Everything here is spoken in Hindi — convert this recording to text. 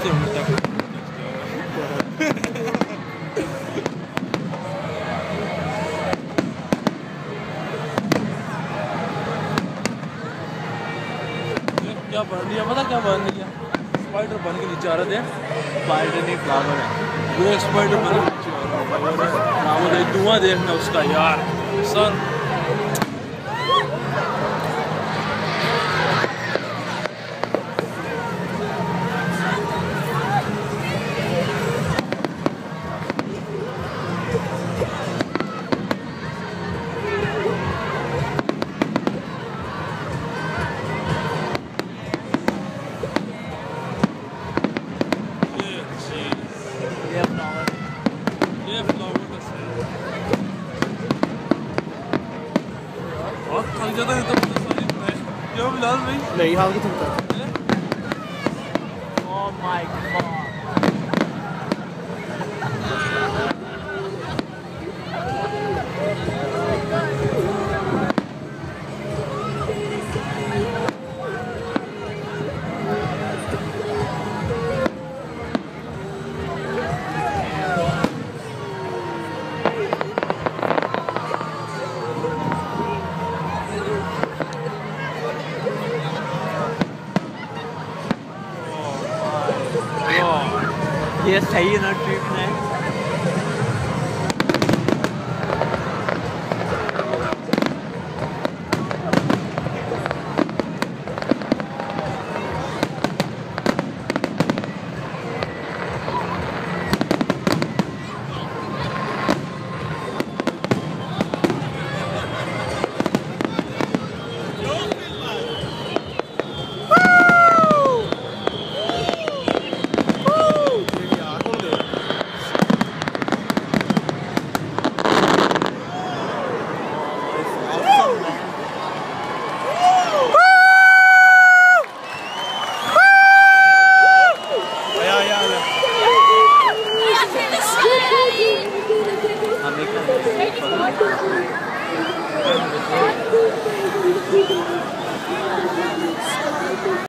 नेक्स्ट ईयर क्या बन लिया, पता क्या बन लिया? स्पाइडर बन के नीचे आ रहे थे। स्पाइडर नहीं, फ्लावर है वो। एक स्पाइडर बन के नीचे आ रहा है। वो धुआं देखना उसका यार सर। ये फ्लावर का सही बहुत थक जाता है तो क्यों बिलाल भाई? नहीं हाल की थकता है। Oh my God. ये सही है ना ट्रिप में?